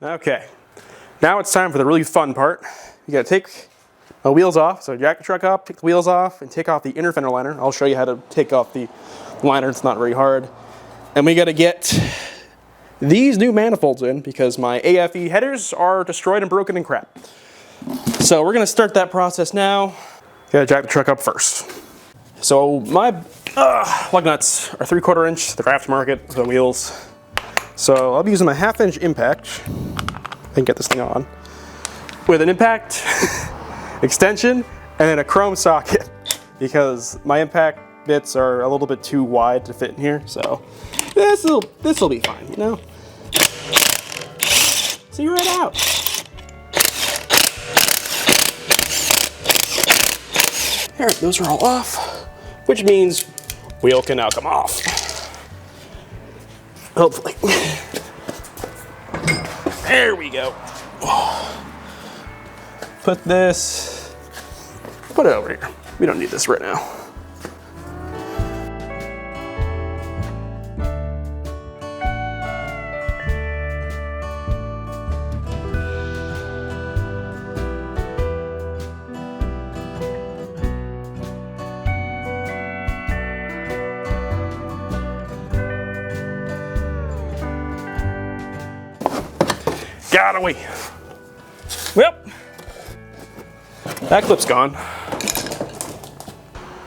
Okay, now it's time for the really fun part. You gotta take my wheels off. So jack the truck up, take the wheels off, and take off the inner fender liner. I'll show you how to take off the liner. It's not very hard. And we gotta get these new manifolds in because my AFE headers are destroyed and broken and crap. So we're gonna start that process now. Gotta jack the truck up first. So my lug nuts are 3/4 inch. They're aftermarket for the wheels. So I'll be using my 1/2 inch impact. I can get this thing on with an impact extension and then a chrome socket because my impact bits are a little bit too wide to fit in here. So this'll be fine, you know. See right out. All right, those are all off, which means wheel can now come off. Hopefully. There we go. Put it over here. We don't need this right now. Got away. Well, that clip's gone.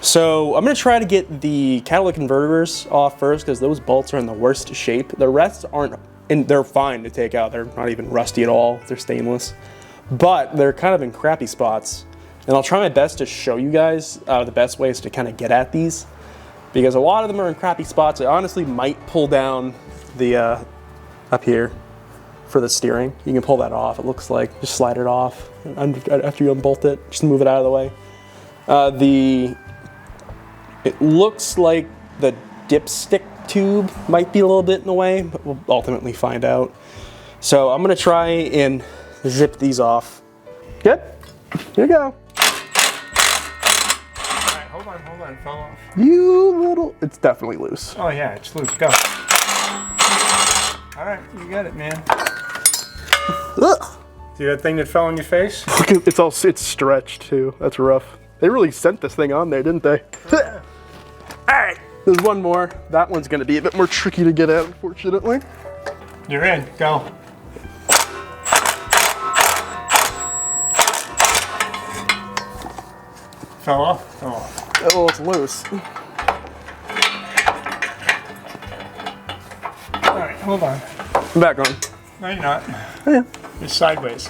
So I'm gonna try to get the catalytic converters off first because those bolts are in the worst shape. The rest aren't, and they're fine to take out. They're not even rusty at all. They're stainless, but they're kind of in crappy spots. And I'll try my best to show you guys the best ways to kind of get at these because a lot of them are in crappy spots. I honestly might pull down the up here for the steering. You can pull that off. It looks like just slide it off after you unbolt it. Just move it out of the way. It looks like the dipstick tube might be a little bit in the way, but we'll ultimately find out. So I'm gonna try and zip these off. Good. Here you go. All right, hold on, it fell off. You little. It's definitely loose. Oh yeah, it's loose. Go. All right, you got it, man. Ugh. See that thing that fell on your face? Look, it's stretched too. That's rough. They really sent this thing on there, didn't they? Yeah. All right, there's one more. That one's gonna be a bit more tricky to get at, unfortunately. You're in. Go. Fell off? Fell off. Oh, it's loose. All right, hold on. I'm back on. No, you're not. Oh, yeah. You're sideways.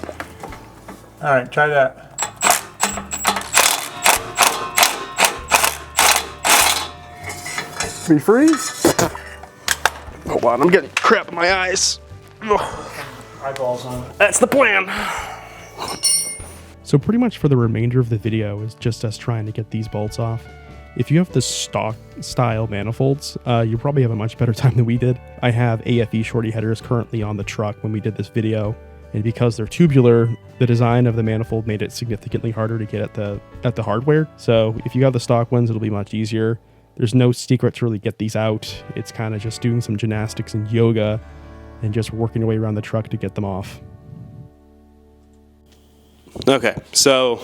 All right, try that. Be free? Hold on, I'm getting crap in my eyes. Eyeballs on it. That's the plan. So pretty much for the remainder of the video is just us trying to get these bolts off. If you have the stock style manifolds, you probably have a much better time than we did. I have AFE shorty headers currently on the truck when we did this video, and because they're tubular, the design of the manifold made it significantly harder to get at the hardware. So if you have the stock ones, it'll be much easier. There's no secret to really get these out. It's kind of just doing some gymnastics and yoga and just working your way around the truck to get them off. Okay, so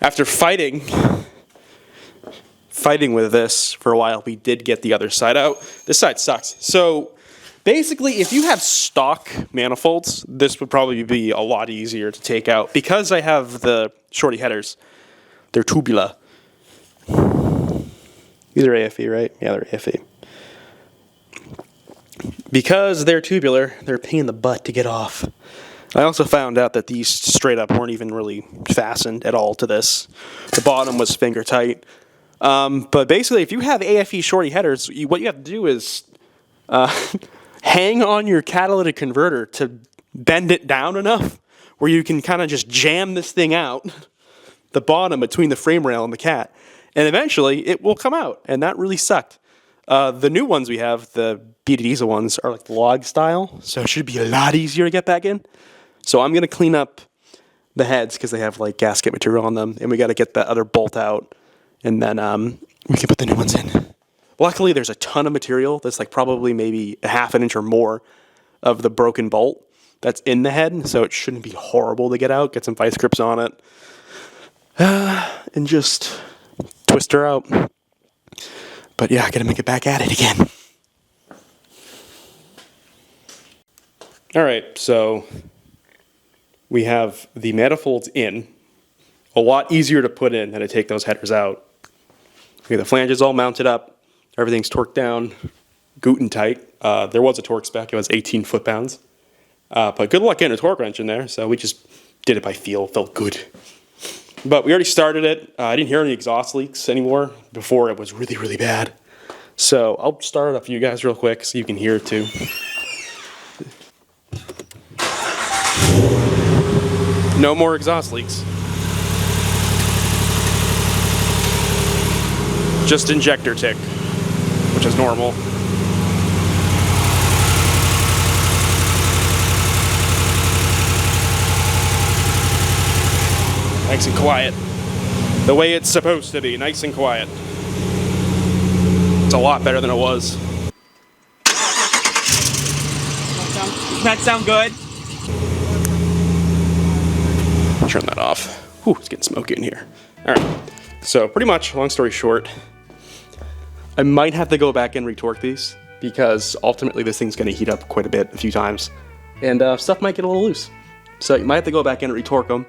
after fighting with this for a while, we did get the other side out. This side sucks. So basically, if you have stock manifolds, this would probably be a lot easier to take out. Because I have the shorty headers, they're tubular. These are AFE, right? Yeah, they're AFE. Because they're tubular, they're a pain in the butt to get off. I also found out that these straight up weren't even really fastened at all to this. The bottom was finger tight. But basically, if you have AFE shorty headers, what you have to do is hang on your catalytic converter to bend it down enough where you can kind of just jam this thing out, the bottom between the frame rail and the cat. And eventually, it will come out. And that really sucked. The new ones we have, the Beta Diesel ones, are like log style. So it should be a lot easier to get back in. So I'm going to clean up the heads because they have like gasket material on them. And we got to get that other bolt out. And then we can put the new ones in. Luckily, there's a ton of material that's like probably maybe a 1/2 inch or more of the broken bolt that's in the head, so it shouldn't be horrible to get out. Get some vice grips on it, and just twist her out. But yeah, I gotta make it back at it again. Alright, so we have the manifolds in. A lot easier to put in than to take those headers out. Okay, the flange is all mounted up. Everything's torqued down, Guten tight. There was a torque spec, it was 18 foot-pounds. But good luck getting a torque wrench in there, so we just did it by feel, felt good. But we already started it. I didn't hear any exhaust leaks anymore. Before it was really, really bad. So I'll start it up for you guys real quick so you can hear it too. No more exhaust leaks. Just injector tick, which is normal. Nice and quiet. The way it's supposed to be, nice and quiet. It's a lot better than it was. That sound good? Turn that off. Whew, it's getting smoky in here. Alright, so pretty much, long story short, I might have to go back and retorque these because ultimately this thing's going to heat up quite a bit, a few times, and stuff might get a little loose. So you might have to go back and retorque them.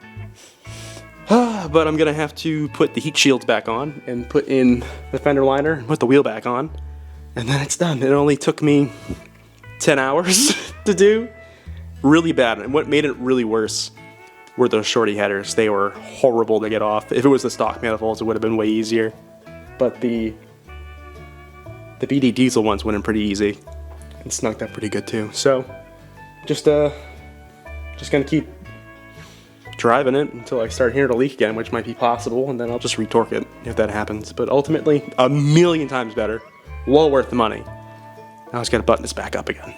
But I'm going to have to put the heat shields back on and put in the fender liner and put the wheel back on, and then it's done. It only took me 10 hours to do. Really bad, and what made it really worse were those shorty headers. They were horrible to get off. If it was the stock manifolds, it would have been way easier. But the BD diesel ones went in pretty easy and snugged up pretty good too. So just gonna keep driving it until I start hearing it leak again, which might be possible, and then I'll just retorque it if that happens. But ultimately, a million times better. Well worth the money. Now I just gotta button this back up again.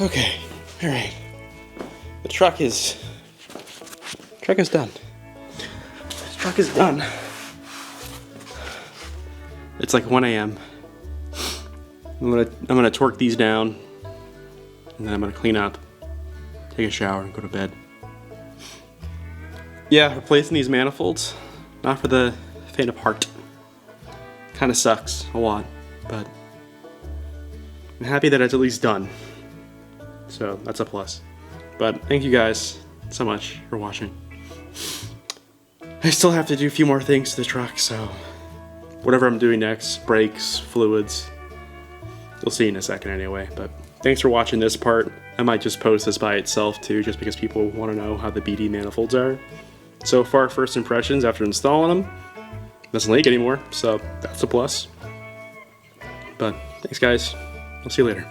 Okay. Alright, the truck is done. The truck is done. It's like 1 a.m. I'm gonna torque these down, and then I'm gonna clean up, take a shower, and go to bed. Yeah, replacing these manifolds, not for the faint of heart. Kinda sucks a lot, but I'm happy that it's at least done. So that's a plus. But thank you guys so much for watching. I still have to do a few more things to the truck, so whatever I'm doing next, brakes, fluids, you'll see in a second anyway. But thanks for watching this part. I might just post this by itself too, just because people want to know how the BD manifolds are. So far, first impressions after installing them, doesn't leak anymore, so that's a plus. But thanks guys, I'll see you later.